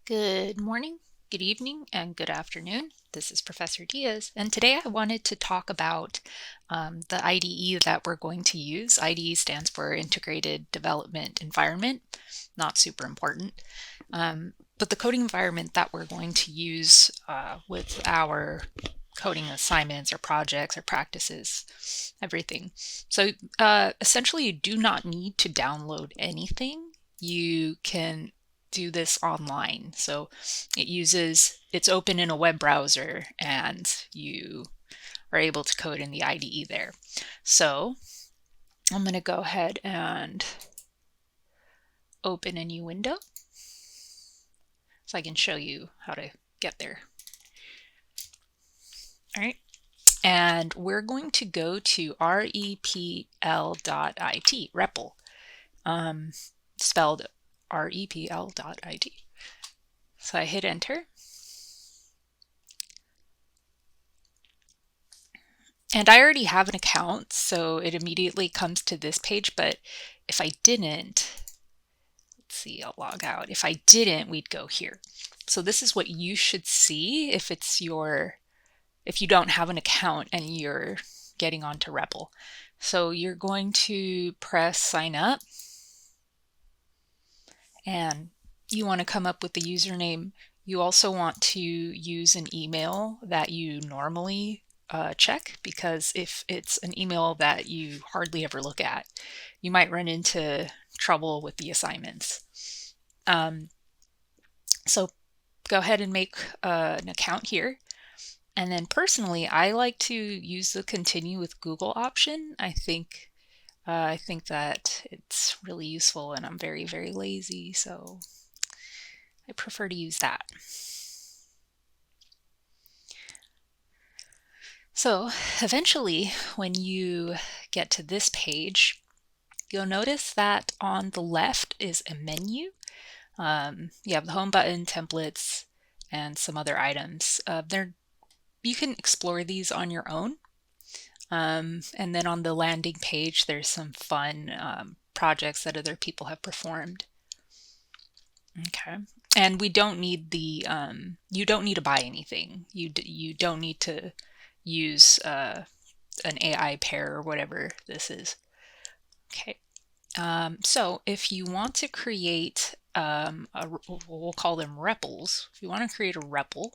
Good morning, good evening, and good afternoon. This is Professor Diaz, and today I wanted to talk about the IDE that we're going to use. IDE stands for Integrated Development Environment, not super important. But the coding environment that we're going to use with our coding assignments or projects or practices, everything. So essentially, you do not need to download anything. You can do this online. So it's open in a web browser and you are able to code in the IDE there. So I'm going to go ahead and open a new window so I can show you how to get there. All right. And we're going to go to repl.it, REPL, spelled repl.it. So I hit enter. And I already have an account, so it immediately comes to this page, but if I didn't, let's see, I'll log out. If I didn't, we'd go here. So this is what you should see if you don't have an account and you're getting onto REPL. So you're going to press sign up and you want to come up with the username. You also want to use an email that you normally check, because if it's an email that you hardly ever look at, you might run into trouble with the assignments. So go ahead and make an account here. And then personally, I like to use the continue with Google option. I think that it's really useful, and I'm very, very lazy, so I prefer to use that. So eventually, when you get to this page, you'll notice that on the left is a menu. You have the home button, templates, and some other items. You can explore these on your own. And then on the landing page, there's some fun projects that other people have performed. Okay. And we don't need you don't need to buy anything. You don't need to use an AI pair or whatever this is. Okay. So if you want to create we'll call them REPLs. If you want to create a REPL,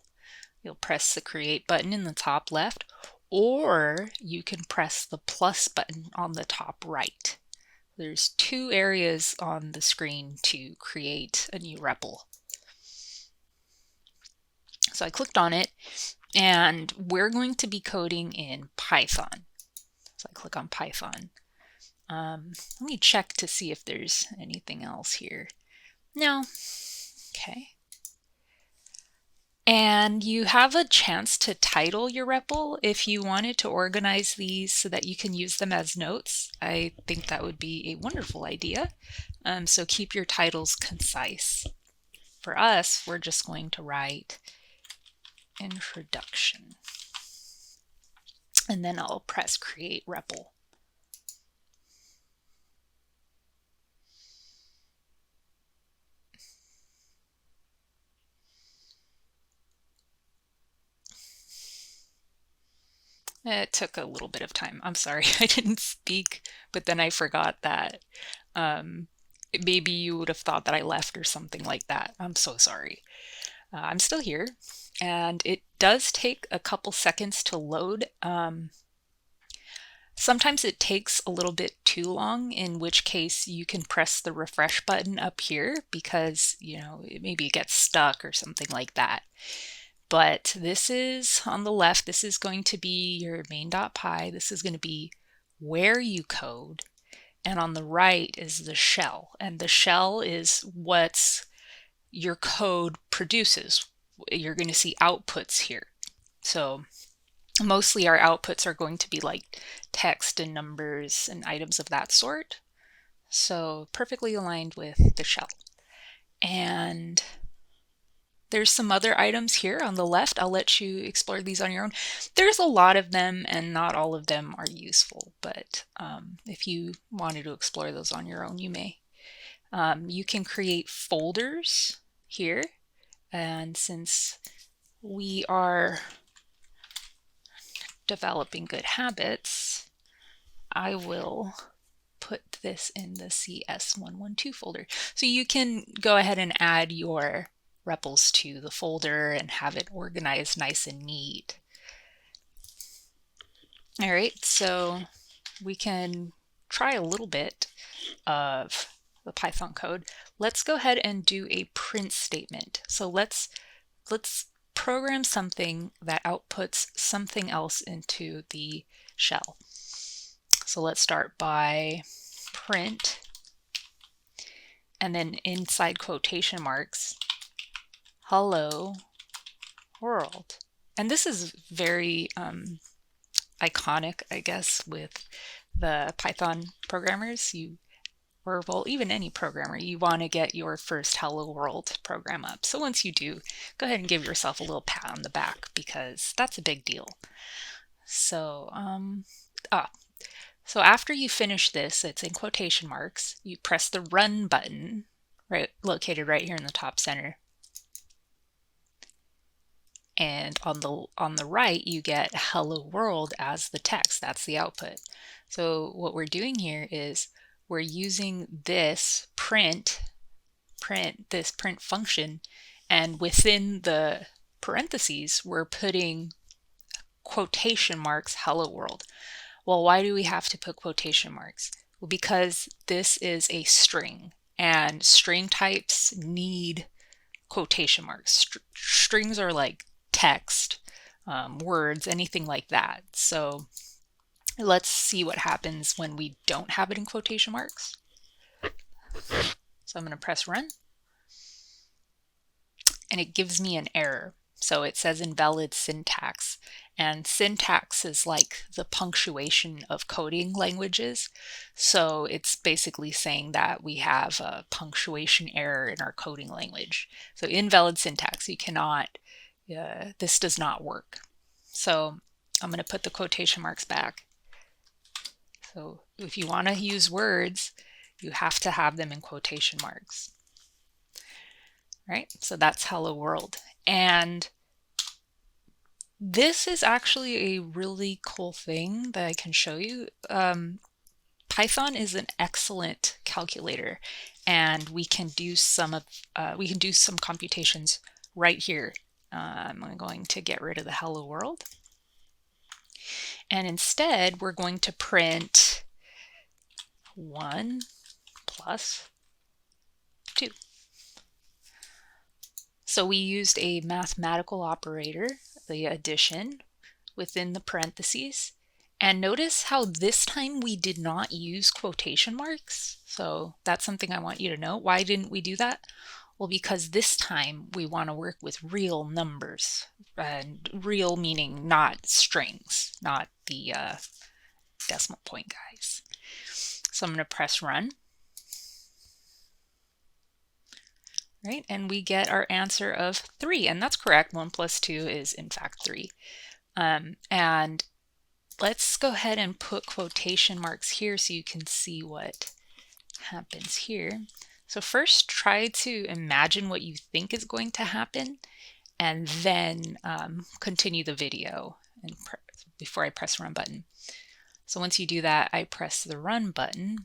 you'll press the create button in the top left, or you can press the plus button on the top right. There's two areas on the screen to create a new REPL. So I clicked on it, and we're going to be coding in Python. So I click on Python. Let me check to see if there's anything else here. No. Okay. And you have a chance to title your REPL if you wanted to organize these so that you can use them as notes. I think that would be a wonderful idea. So keep your titles concise. For us, we're just going to write introduction. And then I'll press create REPL. It took a little bit of time. I'm sorry, I didn't speak, but then I forgot that maybe you would have thought that I left or something like that. I'm so sorry. I'm still here, and it does take a couple seconds to load. Sometimes it takes a little bit too long, in which case you can press the refresh button up here because, maybe it gets stuck or something like that. But this is on the left, this is going to be your main.py. This is going to be where you code. And on the right is the shell. And the shell is what your code produces. You're going to see outputs here. So mostly our outputs are going to be like text and numbers and items of that sort. So perfectly aligned with the shell. And there's some other items here on the left. I'll let you explore these on your own. There's a lot of them, and not all of them are useful, but if you wanted to explore those on your own, you may. You can create folders here, And since we are developing good habits, I will put this in the CS112 folder. So you can go ahead and add your repls to the folder and have it organized nice and neat. All right, so we can try a little bit of the Python code. Let's go ahead and do a print statement. So let's program something that outputs something else into the shell. So let's start by print, and then inside quotation marks, hello world. And this is very iconic, I guess, with the Python programmers. Or well, even any programmer, you want to get your first Hello World program up. So once you do, go ahead and give yourself a little pat on the back, because that's a big deal. So, so after you finish this, it's in quotation marks, you press the run button, right, located right here in the top center. And on the right, you get Hello World as the text. That's the output. So what we're doing here is we're using this print function, and within the parentheses, we're putting quotation marks hello world. Well, why do we have to put quotation marks? Well, because this is a string, and string types need quotation marks. Strings are like text, words, anything like that. So let's see what happens when we don't have it in quotation marks. So I'm going to press run, and it gives me an error. So it says invalid syntax, and syntax is like the punctuation of coding languages. So it's basically saying that we have a punctuation error in our coding language. So invalid syntax, you cannot, this does not work. So I'm going to put the quotation marks back. So if you want to use words, you have to have them in quotation marks. Right? So that's hello world. And this is actually a really cool thing that I can show you. Python is an excellent calculator, and we can do some computations right here. I'm going to get rid of the hello world, and instead we're going to print 1 plus 2. So we used a mathematical operator, the addition, within the parentheses. And notice how this time we did not use quotation marks. So that's something I want you to know. Why didn't we do that? Well, because this time we want to work with real numbers. And real meaning not strings, not the decimal point guys. So I'm going to press run. Right, and we get our answer of 3, and that's correct. 1 plus 2 is in fact 3. And let's go ahead and put quotation marks here so you can see what happens here. So first, try to imagine what you think is going to happen, and then continue the video and before I press the run button. So once you do that, I press the run button.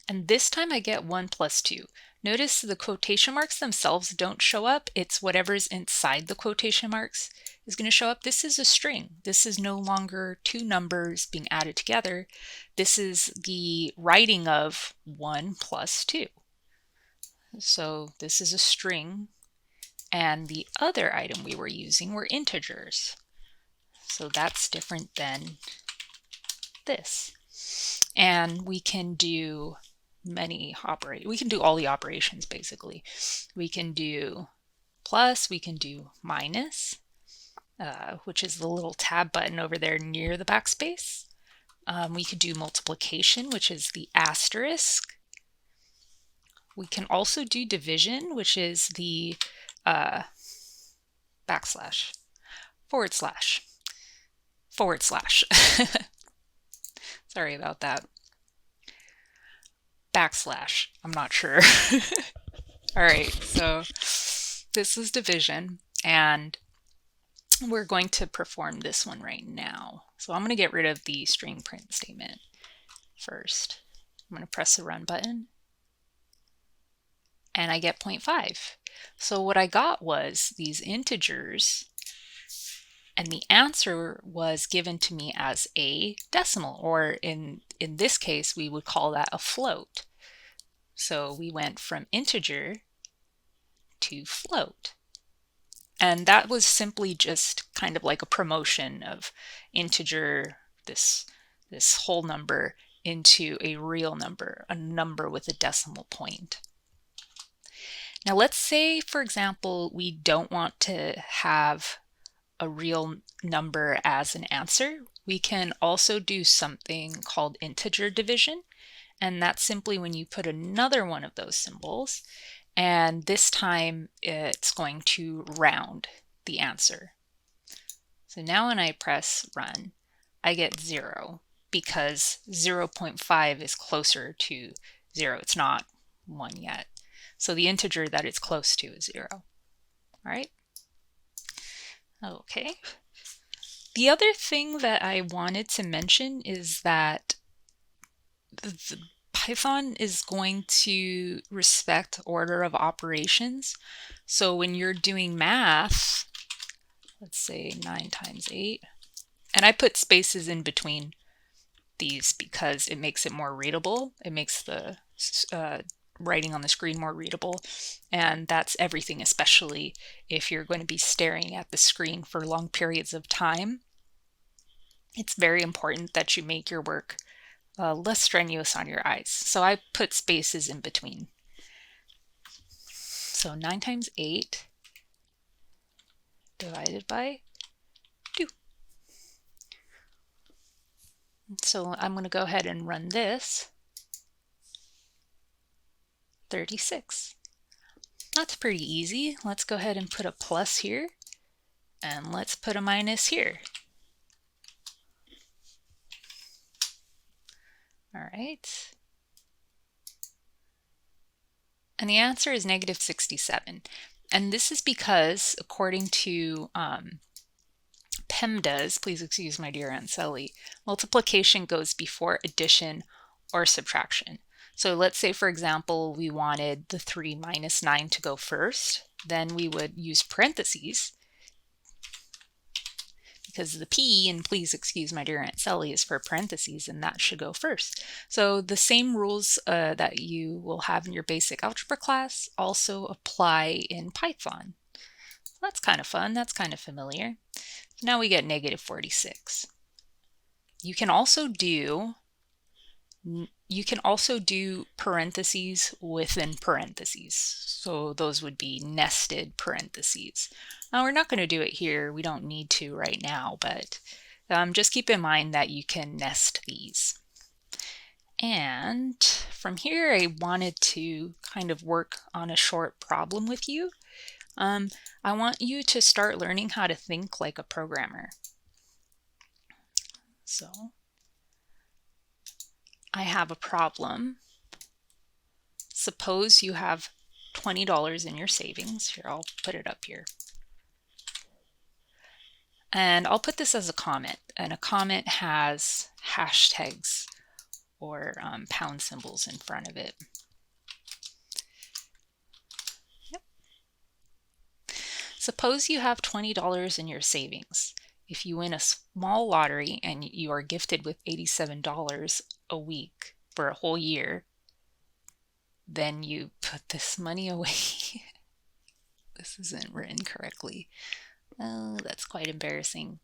And this time I get 1 plus 2. Notice the quotation marks themselves don't show up. It's whatever's inside the quotation marks is going to show up. This is a string. This is no longer two numbers being added together. This is the writing of 1 plus 2. So this is a string, and the other item we were using were integers. So that's different than this. And we can do we can do all the operations basically. We can do plus, we can do minus, which is the little tab button over there near the backspace. We could do multiplication, which is the asterisk. We can also do division, which is the backslash, forward slash. Sorry about that. Backslash, I'm not sure. All right, so this is division, and we're going to perform this one right now. So I'm going to get rid of the string print statement first. I'm going to press the run button, and I get 0.5. So what I got was these integers, and the answer was given to me as a decimal, or in this case, we would call that a float. So we went from integer to float. And that was simply just kind of like a promotion of integer, this whole number, into a real number, a number with a decimal point. Now let's say, for example, we don't want to have a real number as an answer. We can also do something called integer division, and that's simply when you put another one of those symbols, and this time it's going to round the answer. So now when I press run, I get 0 because 0.5 is closer to 0. It's not 1 yet. So the integer that it's close to is 0. All right. Okay. The other thing that I wanted to mention is that the Python is going to respect order of operations. So when you're doing math, let's say 9 times 8, and I put spaces in between these because it makes it more readable. It makes the writing on the screen more readable, and that's everything, especially if you're going to be staring at the screen for long periods of time. It's very important that you make your work less strenuous on your eyes. So I put spaces in between. So 9 times 8 divided by 2. So I'm going to go ahead and run this. 36. That's pretty easy. Let's go ahead and put a plus here, and let's put a minus here. All right. And the answer is negative 67. And this is because, according to PEMDAS, please excuse my dear Aunt Sally, multiplication goes before addition or subtraction. So let's say, for example, we wanted the 3 minus 9 to go first. Then we would use parentheses, because the P, and please excuse my dear Aunt Sally, is for parentheses, and that should go first. So the same rules that you will have in your basic algebra class also apply in Python. That's kind of fun. That's kind of familiar. Now we get negative 46. You can also do parentheses within parentheses. So those would be nested parentheses. Now we're not going to do it here. We don't need to right now, but just keep in mind that you can nest these. And from here, I wanted to kind of work on a short problem with you. I want you to start learning how to think like a programmer. So I have a problem. Suppose you have $20 in your savings. Here, I'll put it up here. And I'll put this as a comment. And a comment has hashtags or pound symbols in front of it. Yep. Suppose you have $20 in your savings. If you win a small lottery and you are gifted with $87 a week for a whole year, then you put this money away. This isn't written correctly. Oh, that's quite embarrassing.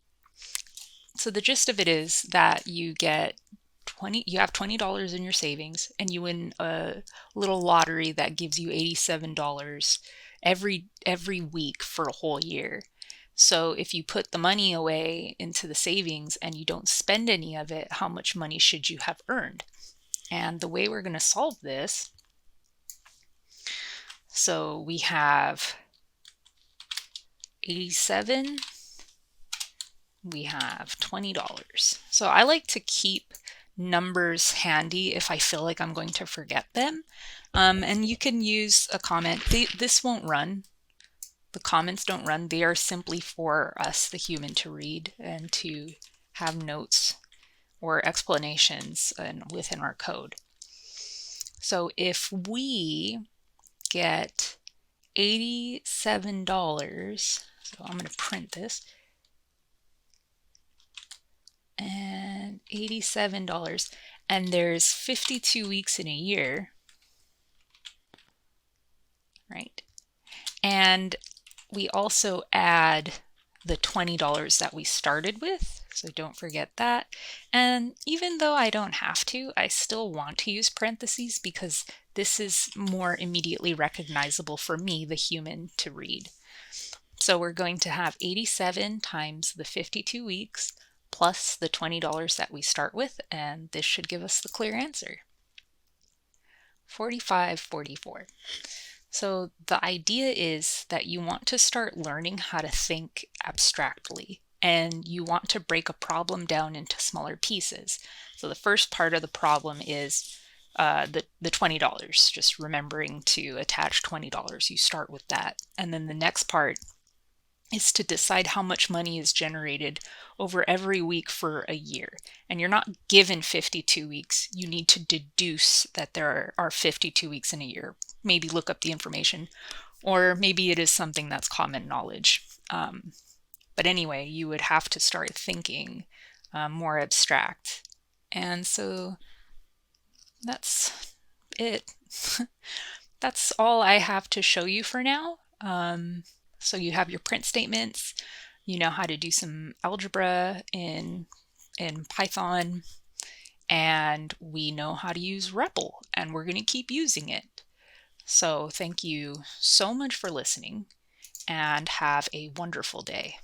So the gist of it is that you have $20 in your savings, and you win a little lottery that gives you $87 every week for a whole year. So if you put the money away into the savings and you don't spend any of it, how much money should you have earned? And the way we're going to solve this, so we have 87, we have $20. So I like to keep numbers handy if I feel like I'm going to forget them. And you can use a comment. This won't run. The comments don't run. They are simply for us, the human, to read and to have notes or explanations within our code. So if we get $87, so I'm going to print this, and $87, and there's 52 weeks in a year, right? And we also add the $20 that we started with, so don't forget that. And even though I don't have to, I still want to use parentheses because this is more immediately recognizable for me, the human, to read. So we're going to have 87 times the 52 weeks plus the $20 that we start with, and this should give us the clear answer. 4544. So the idea is that you want to start learning how to think abstractly, and you want to break a problem down into smaller pieces. So the first part of the problem is the $20, just remembering to attach $20. You start with that. And then the next part is to decide how much money is generated over every week for a year. And you're not given 52 weeks. You need to deduce that there are 52 weeks in a year. Maybe look up the information, or maybe it is something that's common knowledge. But anyway, you would have to start thinking more abstract. And so that's it. That's all I have to show you for now. So you have your print statements, you know how to do some algebra in Python, and we know how to use repl, and we're going to keep using it. So thank you so much for listening, and have a wonderful day.